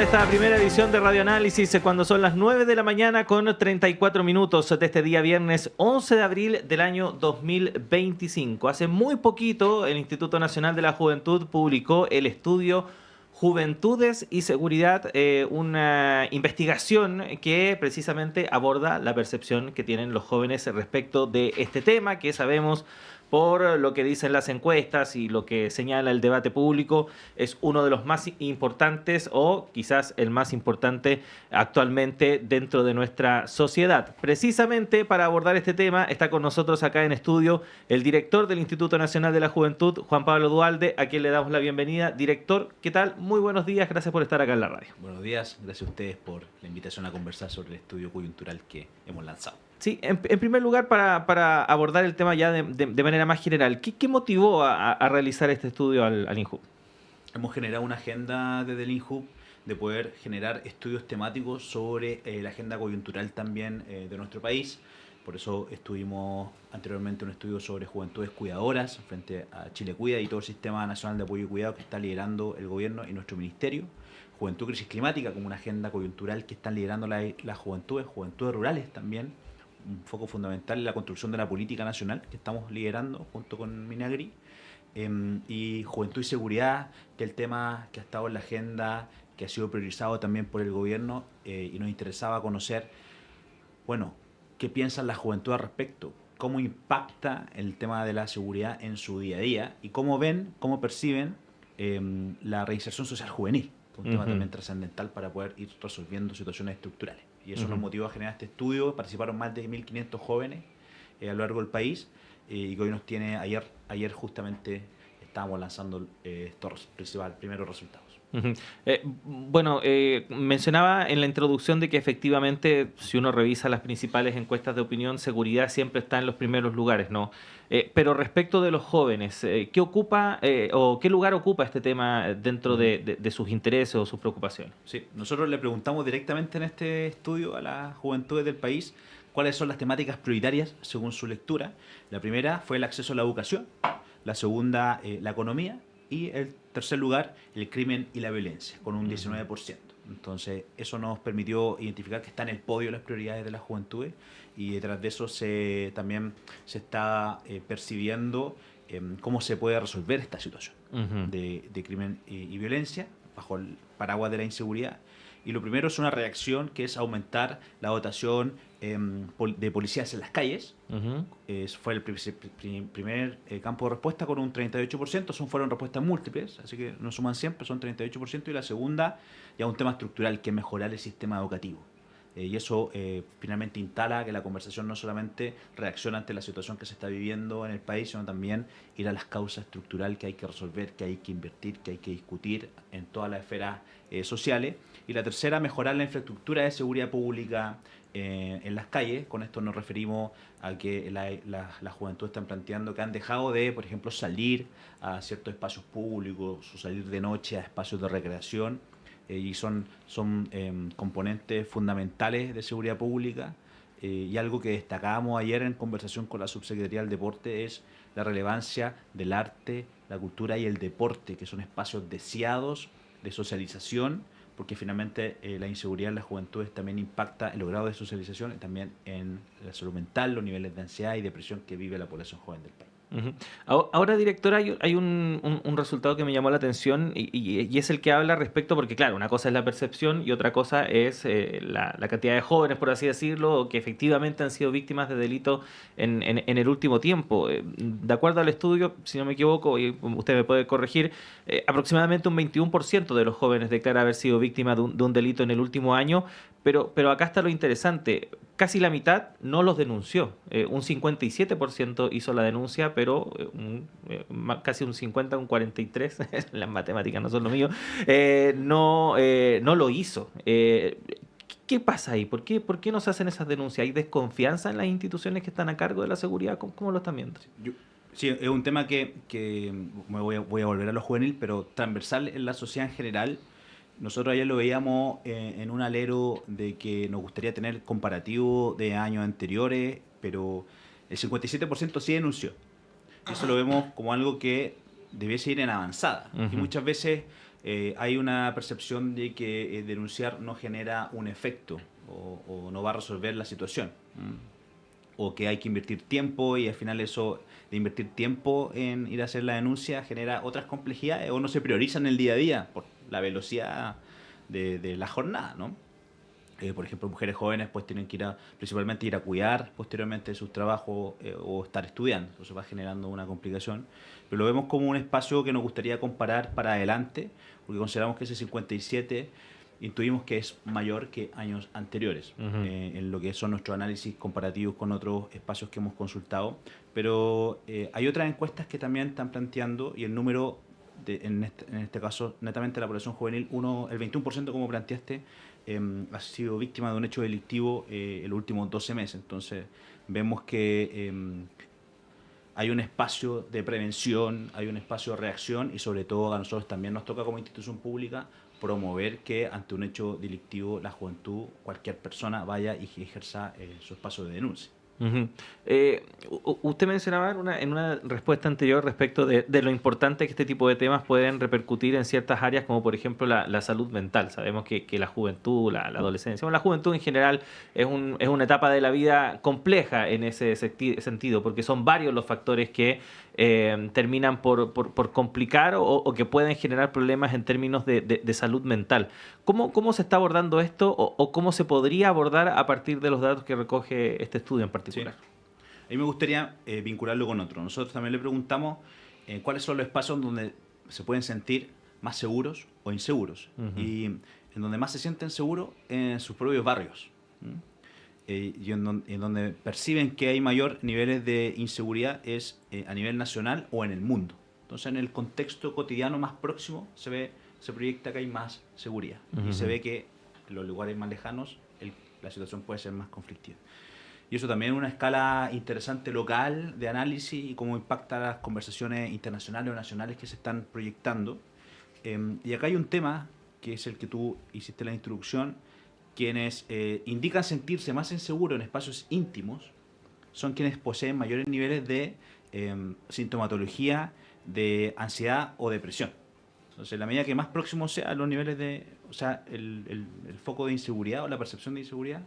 esta primera edición de Radio Análisis cuando son las 9 de la mañana con 34 minutos de este día viernes 11 de abril del año 2025. Hace muy poquito el Instituto Nacional de la Juventud publicó el estudio Juventudes y Seguridad, una investigación que precisamente aborda la percepción que tienen los jóvenes respecto de este tema que sabemos por lo que dicen las encuestas y lo que señala el debate público, es uno de los más importantes o quizás el más importante actualmente dentro de nuestra sociedad. Precisamente para abordar este tema está con nosotros acá en estudio el director del Instituto Nacional de la Juventud, Juan Pablo Duhalde, a quien le damos la bienvenida. Director, ¿qué tal? Muy buenos días, gracias por estar acá en la radio. Buenos días, gracias a ustedes por la invitación a conversar sobre el estudio coyuntural que hemos lanzado. Sí, en primer lugar, para abordar el tema ya de manera más general, ¿qué motivó a realizar este estudio al INJUV? Hemos generado una agenda desde el INJUV de poder generar estudios temáticos sobre la agenda coyuntural también de nuestro país. Por eso estuvimos anteriormente un estudio sobre juventudes cuidadoras frente a Chile Cuida y todo el Sistema Nacional de Apoyo y Cuidado que está liderando el gobierno y nuestro ministerio. Juventud Crisis Climática como una agenda coyuntural que están liderando las juventudes rurales también. Un foco fundamental en la construcción de la política nacional que estamos liderando junto con Minagri, y Juventud y Seguridad, que es el tema que ha estado en la agenda, que ha sido priorizado también por el gobierno, y nos interesaba conocer, bueno, qué piensan las juventudes al respecto, cómo impacta el tema de la seguridad en su día a día y cómo ven, cómo perciben la reinserción social juvenil, un tema también trascendental para poder ir resolviendo situaciones estructurales. Y eso nos motivó a generar este estudio. Participaron más de 1.500 jóvenes a lo largo del país, y que hoy nos tiene, ayer justamente estábamos lanzando estos primeros resultados. Mencionaba en la introducción de que efectivamente, si uno revisa las principales encuestas de opinión, seguridad siempre está en los primeros lugares, ¿no? Pero respecto de los jóvenes, ¿qué ocupa o qué lugar ocupa este tema dentro de sus intereses o sus preocupaciones? Sí, nosotros le preguntamos directamente en este estudio a las juventudes del país cuáles son las temáticas prioritarias según su lectura. La primera fue el acceso a la educación, la segunda la economía, y el tercer lugar, el crimen y la violencia, con un 19%. Entonces, eso nos permitió identificar que está en el podio las prioridades de las juventudes, y detrás de eso también se está percibiendo cómo se puede resolver esta situación de crimen y violencia bajo el paraguas de la inseguridad. Y lo primero es una reacción que es aumentar la dotación de policías en las calles. Fue el primer campo de respuesta con un 38%. Fueron respuestas múltiples, así que no suman siempre, son 38%. Y la segunda, ya un tema estructural, que es mejorar el sistema educativo. Y eso finalmente instala que la conversación no solamente reacciona ante la situación que se está viviendo en el país, sino también ir a las causas estructurales que hay que resolver, que hay que invertir, que hay que discutir en todas las esferas sociales. Y la tercera, mejorar la infraestructura de seguridad pública en las calles. Con esto nos referimos a que la juventud están planteando que han dejado de, por ejemplo, salir a ciertos espacios públicos o salir de noche a espacios de recreación, y son componentes fundamentales de seguridad pública. Y algo que destacábamos ayer en conversación con la Subsecretaría del Deporte es la relevancia del arte, la cultura y el deporte, que son espacios deseados de socialización, porque finalmente la inseguridad en las juventudes también impacta en los grados de socialización y también en la salud mental, los niveles de ansiedad y depresión que vive la población joven del país. Ahora, director, hay un resultado que me llamó la atención y es el que habla respecto, porque claro, una cosa es la percepción y otra cosa es la cantidad de jóvenes, por así decirlo, que efectivamente han sido víctimas de delitos en el último tiempo. De acuerdo al estudio, si no me equivoco, y usted me puede corregir, aproximadamente un 21% de los jóvenes declara haber sido víctima de un delito en el último año, pero acá está lo interesante. Casi la mitad no los denunció. Un 57% hizo la denuncia, pero casi un 50, un 43%, las matemáticas no son lo mío, no lo hizo. ¿Qué pasa ahí? ¿Por qué no se hacen esas denuncias? ¿Hay desconfianza en las instituciones que están a cargo de la seguridad? ¿Cómo lo están viendo? Sí, es un tema que voy a volver a lo juvenil, pero transversal en la sociedad en general. Nosotros ayer lo veíamos en un alero de que nos gustaría tener comparativo de años anteriores, pero el 57% sí denunció. Eso lo vemos como algo que debiese ir en avanzada. Y muchas veces hay una percepción de que denunciar no genera un efecto o no va a resolver la situación. O que hay que invertir tiempo y al final eso de invertir tiempo en ir a hacer la denuncia genera otras complejidades o no se prioriza en el día a día por la velocidad de la jornada, ¿no? Por ejemplo, mujeres jóvenes pues tienen que principalmente ir a cuidar posteriormente de sus trabajos o estar estudiando. Eso va generando una complicación. Pero lo vemos como un espacio que nos gustaría comparar para adelante, porque consideramos que ese 57 intuimos que es mayor que años anteriores, en lo que son nuestros análisis comparativos con otros espacios que hemos consultado. Pero hay otras encuestas que también están planteando, y el número, en este caso, netamente la población juvenil, el 21%, como planteaste, ha sido víctima de un hecho delictivo en los últimos 12 meses. Entonces, vemos que hay un espacio de prevención, hay un espacio de reacción y sobre todo a nosotros también nos toca como institución pública promover que ante un hecho delictivo la juventud, cualquier persona vaya y ejerza su espacio de denuncia. Usted mencionaba en una respuesta anterior respecto de lo importante que este tipo de temas pueden repercutir en ciertas áreas, como por ejemplo la salud mental. Sabemos que la juventud, la adolescencia, la juventud en general es una etapa de la vida compleja en ese sentido, porque son varios los factores que terminan por complicar o que pueden generar problemas en términos de salud mental. ¿Cómo se está abordando esto o cómo se podría abordar a partir de los datos que recoge este estudio en particular? Sí. A mí me gustaría vincularlo con otro. Nosotros también le preguntamos cuáles son los espacios donde se pueden sentir más seguros o inseguros. Y en donde más se sienten seguros en sus propios barrios. Y en donde perciben que hay mayor niveles de inseguridad es a nivel nacional o en el mundo. Entonces, en el contexto cotidiano más próximo se proyecta que hay más seguridad. Y se ve que en los lugares más lejanos la situación puede ser más conflictiva. Y eso también es una escala interesante local de análisis y cómo impacta las conversaciones internacionales o nacionales que se están proyectando. Y acá hay un tema, que es el que tú hiciste en la introducción. Quienes indican sentirse más inseguros en espacios íntimos son quienes poseen mayores niveles de sintomatología de ansiedad o depresión. Entonces, en la medida que más próximos sean los niveles el foco de inseguridad o la percepción de inseguridad,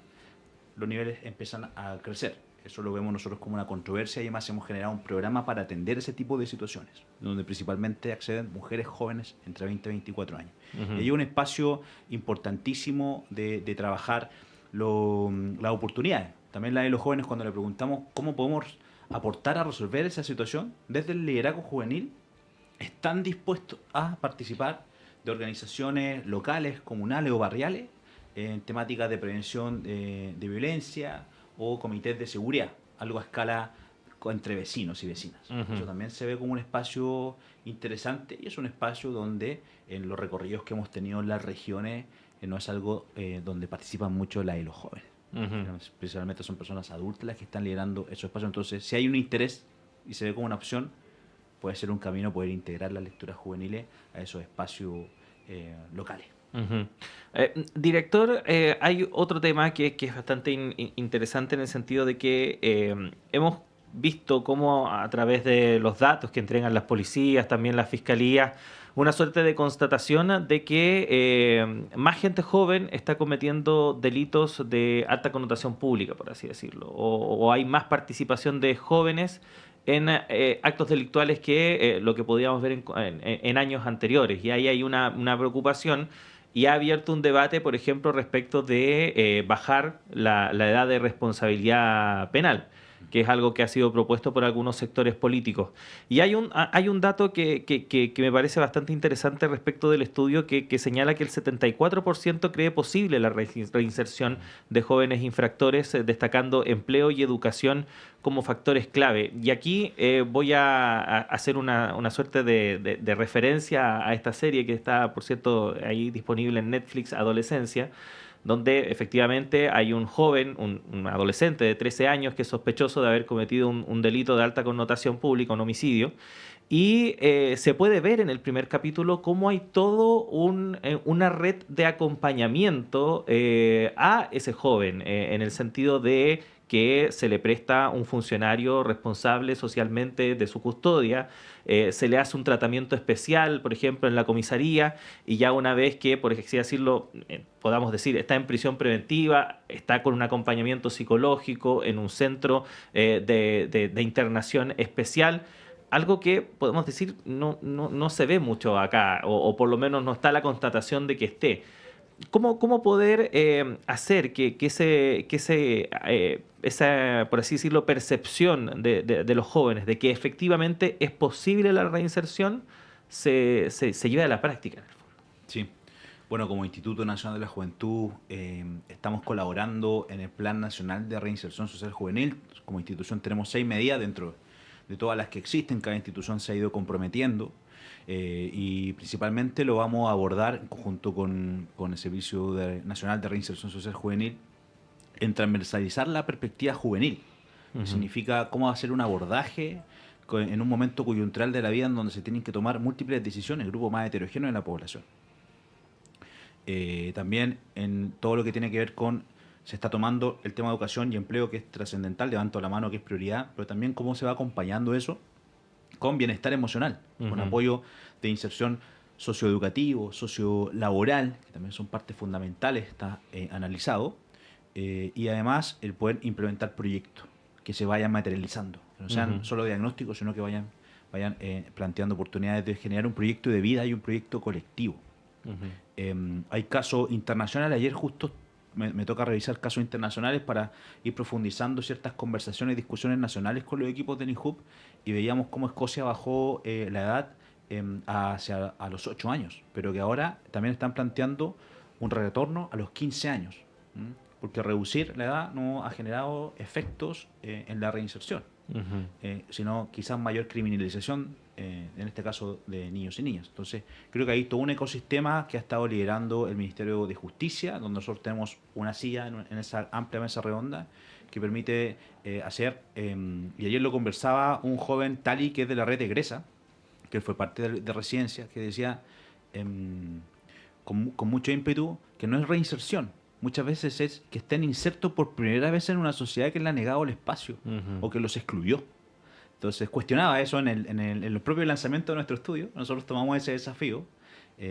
los niveles empiezan a crecer. Eso lo vemos nosotros como una controversia y además hemos generado un programa para atender ese tipo de situaciones, donde principalmente acceden mujeres jóvenes entre 20 y 24 años. Y hay un espacio importantísimo de trabajar las oportunidades. También la de los jóvenes, cuando le preguntamos cómo podemos aportar a resolver esa situación, desde el liderazgo juvenil, están dispuestos a participar de organizaciones locales, comunales o barriales en temáticas de prevención de violencia o comités de seguridad, algo a escala entre vecinos y vecinas. Eso también se ve como un espacio interesante y es un espacio donde en los recorridos que hemos tenido en las regiones no es algo donde participan mucho la y los jóvenes. Principalmente son personas adultas las que están liderando esos espacios. Entonces, si hay un interés y se ve como una opción, puede ser un camino poder integrar las lecturas juveniles a esos espacios locales. Director, hay otro tema que es bastante interesante en el sentido de que hemos visto cómo a través de los datos que entregan las policías, también las fiscalías, una suerte de constatación de que más gente joven está cometiendo delitos de alta connotación pública, por así decirlo, o hay más participación de jóvenes en actos delictuales que lo que podíamos ver en años anteriores. Y ahí hay una preocupación y ha abierto un debate, por ejemplo, respecto de bajar la edad de responsabilidad penal, que es algo que ha sido propuesto por algunos sectores políticos. Y hay un dato que me parece bastante interesante respecto del estudio que señala que el 74% cree posible la reinserción de jóvenes infractores, destacando empleo y educación como factores clave. Y aquí voy a hacer una suerte de referencia a esta serie que está, por cierto, ahí disponible en Netflix, Adolescencia, donde efectivamente hay un joven, un adolescente de 13 años que es sospechoso de haber cometido un delito de alta connotación pública, un homicidio, y se puede ver en el primer capítulo cómo hay todo una red de acompañamiento a ese joven, en el sentido de que se le presta a un funcionario responsable socialmente de su custodia, se le hace un tratamiento especial, por ejemplo, en la comisaría, y ya una vez que, por así decirlo, podamos decir, está en prisión preventiva, está con un acompañamiento psicológico en un centro de internación especial, algo que podemos decir no se ve mucho acá, o por lo menos no está la constatación de que esté. ¿Cómo poder hacer que esa, por así decirlo, percepción de los jóvenes de que efectivamente es posible la reinserción se lleve a la práctica, en el fondo? Sí. Bueno, como Instituto Nacional de la Juventud estamos colaborando en el Plan Nacional de Reinserción Social Juvenil. Como institución tenemos 6 medidas dentro de todas las que existen. Cada institución se ha ido comprometiendo y principalmente lo vamos a abordar en conjunto con el Servicio Nacional de Reinserción Social Juvenil en transversalizar la perspectiva juvenil. Que significa cómo hacer un abordaje en un momento coyuntural de la vida en donde se tienen que tomar múltiples decisiones, el grupo más heterogéneo de la población. También en todo lo que tiene que ver con, se está tomando el tema de educación y empleo, que es trascendental, levanto la mano, que es prioridad, pero también cómo se va acompañando eso con bienestar emocional, con apoyo de inserción socioeducativo, sociolaboral, que también son partes fundamentales, está analizado, y además el poder implementar proyectos que se vayan materializando, que no sean solo diagnósticos, sino que vayan planteando oportunidades de generar un proyecto de vida y un proyecto colectivo. Hay casos internacionales. Ayer justo me toca revisar casos internacionales para ir profundizando ciertas conversaciones y discusiones nacionales con los equipos de NIHUB, y veíamos cómo Escocia bajó la edad hacia a los 8 años, pero que ahora también están planteando un retorno a los 15 años, porque reducir la edad no ha generado efectos en la reinserción, sino quizás mayor criminalización, en este caso de niños y niñas. Entonces, creo que hay todo un ecosistema que ha estado liderando el Ministerio de Justicia, donde nosotros tenemos una silla en esa amplia mesa redonda que permite hacer, y ayer lo conversaba un joven Tali, que es de la red Egresa, que fue parte de Residencia, que decía con mucho ímpetu que no es reinserción. Muchas veces es que estén insertos por primera vez en una sociedad que le ha negado el espacio o que los excluyó. Entonces cuestionaba eso en los propios lanzamientos de nuestro estudio. Nosotros tomamos ese desafío,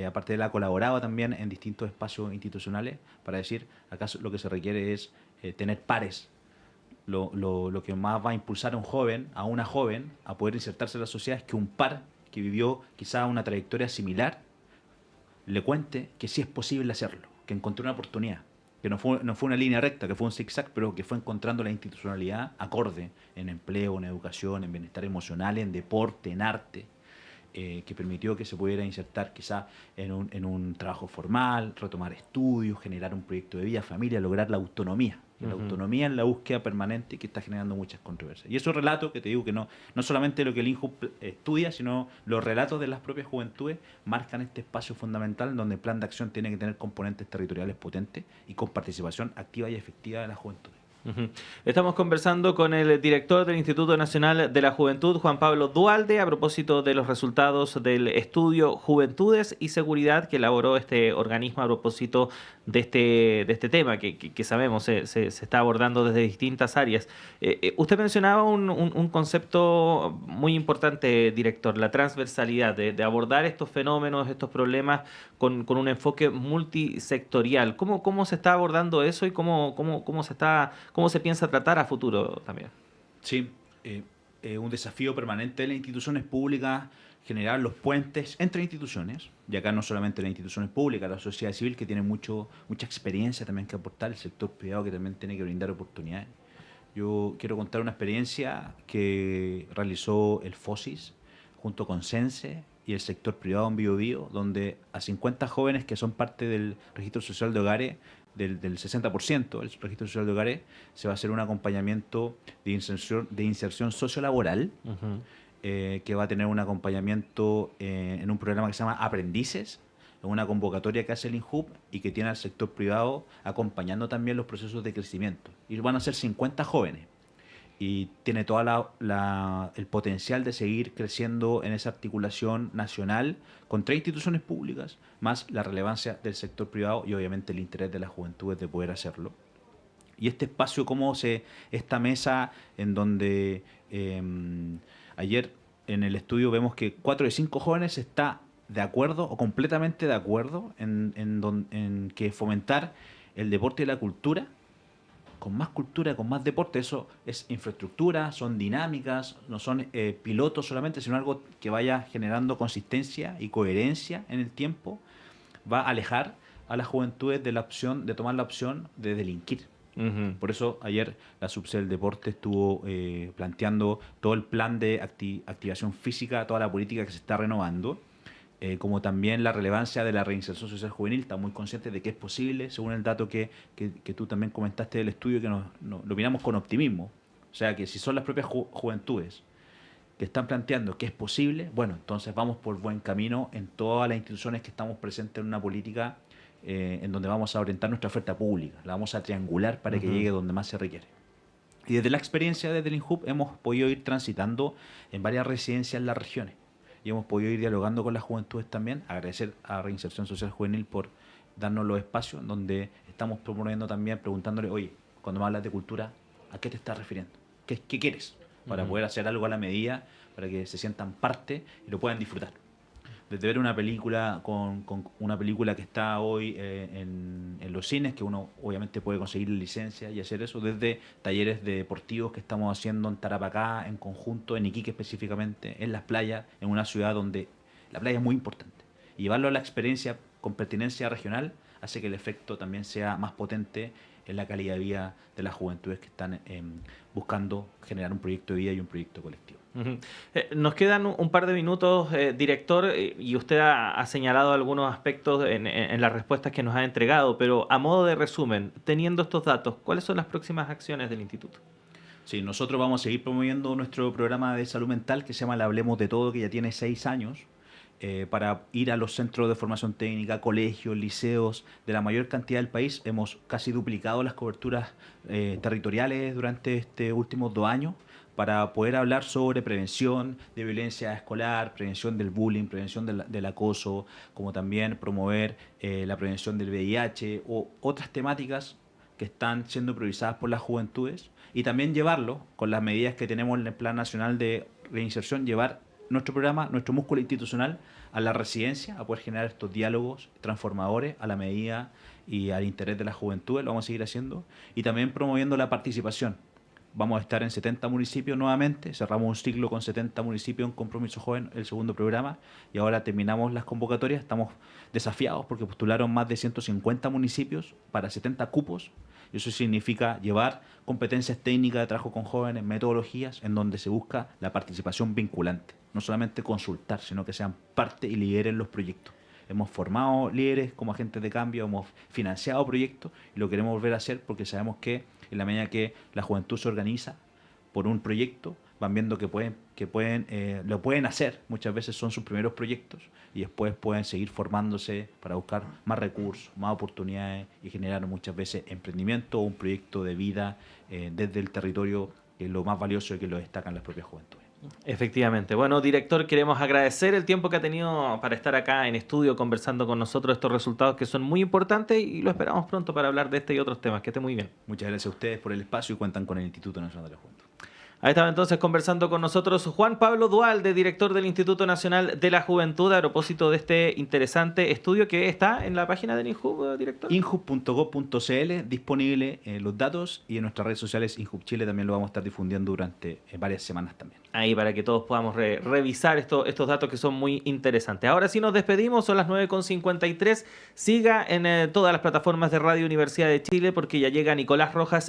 aparte de la colaboraba también en distintos espacios institucionales para decir, acaso lo que se requiere es tener pares. Lo que más va a impulsar a un joven, a una joven, a poder insertarse en la sociedad es que un par que vivió quizá una trayectoria similar le cuente que sí es posible hacerlo, que encontró una oportunidad, que no fue una línea recta, que fue un zigzag, pero que fue encontrando la institucionalidad acorde en empleo, en educación, en bienestar emocional, en deporte, en arte, que permitió que se pudiera insertar quizá en un trabajo formal, retomar estudios, generar un proyecto de vida, familia, lograr la autonomía. La autonomía en la búsqueda permanente, que está generando muchas controversias. Y esos relatos, que te digo que no solamente lo que el INJUB estudia, sino los relatos de las propias juventudes, marcan este espacio fundamental en donde el plan de acción tiene que tener componentes territoriales potentes y con participación activa y efectiva de la juventud. Estamos conversando con el director del Instituto Nacional de la Juventud, Juan Pablo Duhalde, a propósito de los resultados del estudio Juventudes y Seguridad que elaboró este organismo a propósito de este tema que sabemos se está abordando desde distintas áreas. Usted mencionaba un concepto muy importante, director, la transversalidad, de abordar estos fenómenos, estos problemas con un enfoque multisectorial. ¿Cómo se está abordando eso y cómo se piensa tratar a futuro también? Sí, un desafío permanente de las instituciones públicas, generar los puentes entre instituciones, y acá no solamente las instituciones públicas, la sociedad civil, que tiene mucha experiencia también que aportar, el sector privado, que también tiene que brindar oportunidades. Yo quiero contar una experiencia que realizó el FOSIS junto con CENSE y el sector privado en Bío Bío, donde a 50 jóvenes que son parte del registro social de hogares, del 60% del registro social de hogares, se va a hacer un acompañamiento de inserción sociolaboral, que va a tener un acompañamiento en un programa que se llama Aprendices, en una convocatoria que hace el INJUB y que tiene al sector privado acompañando también los procesos de crecimiento. Y van a ser 50 jóvenes. Y tiene todo el potencial de seguir creciendo en esa articulación nacional con 3 instituciones públicas, más la relevancia del sector privado y obviamente el interés de las juventudes de poder hacerlo. Y este espacio, esta mesa en donde ayer en el estudio vemos que 4 de 5 jóvenes está de acuerdo o completamente de acuerdo en que fomentar el deporte y la cultura, con más deporte. Eso es infraestructura, son dinámicas, no son pilotos solamente, sino algo que vaya generando consistencia y coherencia en el tiempo. Va a alejar a las juventudes de tomar la opción de delinquir. Ujú. Por eso ayer la Subsede del Deporte estuvo planteando todo el plan de activación física, toda la política que se está renovando, como también la relevancia de la reinserción social juvenil. Está muy consciente de que es posible, según el dato que tú también comentaste del estudio, que lo miramos con optimismo. O sea, que si son las propias juventudes que están planteando que es posible, bueno, entonces vamos por buen camino en todas las instituciones que estamos presentes en una política en donde vamos a orientar nuestra oferta pública, la vamos a triangular para que llegue donde más se requiere. Y desde la experiencia desde el INJUB hemos podido ir transitando en varias residencias en las regiones y hemos podido ir dialogando con las juventudes también. Agradecer a Reinserción Social Juvenil por darnos los espacios donde estamos promoviendo también, preguntándole, oye, cuando me hablas de cultura, ¿a qué te estás refiriendo? ¿Qué quieres? Para poder hacer algo a la medida, para que se sientan parte y lo puedan disfrutar. Desde ver una película con una película que está hoy en los cines, que uno obviamente puede conseguir licencia y hacer eso, desde talleres deportivos que estamos haciendo en Tarapacá, en conjunto, en Iquique específicamente, en las playas, en una ciudad donde la playa es muy importante. Y llevarlo a la experiencia con pertinencia regional hace que el efecto también sea más potente en la calidad de vida de las juventudes que están buscando generar un proyecto de vida y un proyecto colectivo. Nos quedan un par de minutos, director, y usted ha señalado algunos aspectos en las respuestas que nos ha entregado, pero a modo de resumen, teniendo estos datos, ¿cuáles son las próximas acciones del instituto? Sí, nosotros vamos a seguir promoviendo nuestro programa de salud mental que se llama Hablemos de Todo, que ya tiene 6 años, para ir a los centros de formación técnica, colegios, liceos de la mayor cantidad del país. Hemos casi duplicado las coberturas territoriales durante estos últimos 2 años para poder hablar sobre prevención de violencia escolar, prevención del bullying, prevención del acoso, como también promover la prevención del VIH o otras temáticas que están siendo priorizadas por las juventudes, y también llevarlo con las medidas que tenemos en el Plan Nacional de Reinserción, llevar nuestro programa, nuestro músculo institucional a la residencia, a poder generar estos diálogos transformadores a la medida y al interés de la juventud. Lo vamos a seguir haciendo, y también promoviendo la participación. Vamos a estar en 70 municipios nuevamente, cerramos un ciclo con 70 municipios en Compromiso Joven, el segundo programa, y ahora terminamos las convocatorias. Estamos desafiados porque postularon más de 150 municipios para 70 cupos, y eso significa llevar competencias técnicas de trabajo con jóvenes, metodologías en donde se busca la participación vinculante, no solamente consultar, sino que sean parte y lideren los proyectos. Hemos formado líderes como agentes de cambio, hemos financiado proyectos y lo queremos volver a hacer porque sabemos que en la medida que la juventud se organiza por un proyecto, van viendo que lo pueden hacer. Muchas veces son sus primeros proyectos y después pueden seguir formándose para buscar más recursos, más oportunidades y generar muchas veces emprendimiento o un proyecto de vida desde el territorio, que es lo más valioso y que lo destacan las propias juventudes. Efectivamente. Bueno, director, queremos agradecer el tiempo que ha tenido para estar acá en estudio conversando con nosotros estos resultados que son muy importantes, y lo esperamos pronto para hablar de este y otros temas. Que esté muy bien. Muchas gracias a ustedes por el espacio y cuentan con el Instituto Nacional de la Juventud. Ahí estaba entonces conversando con nosotros Juan Pablo Duhalde, director del Instituto Nacional de la Juventud, a propósito de este interesante estudio que está en la página del INJUB, director. injub.gov.cl, disponible los datos, y en nuestras redes sociales INJUB Chile también lo vamos a estar difundiendo durante varias semanas también. Ahí para que todos podamos revisar estos datos que son muy interesantes. Ahora sí nos despedimos, son las 9:53. Siga en todas las plataformas de Radio Universidad de Chile porque ya llega Nicolás Rojas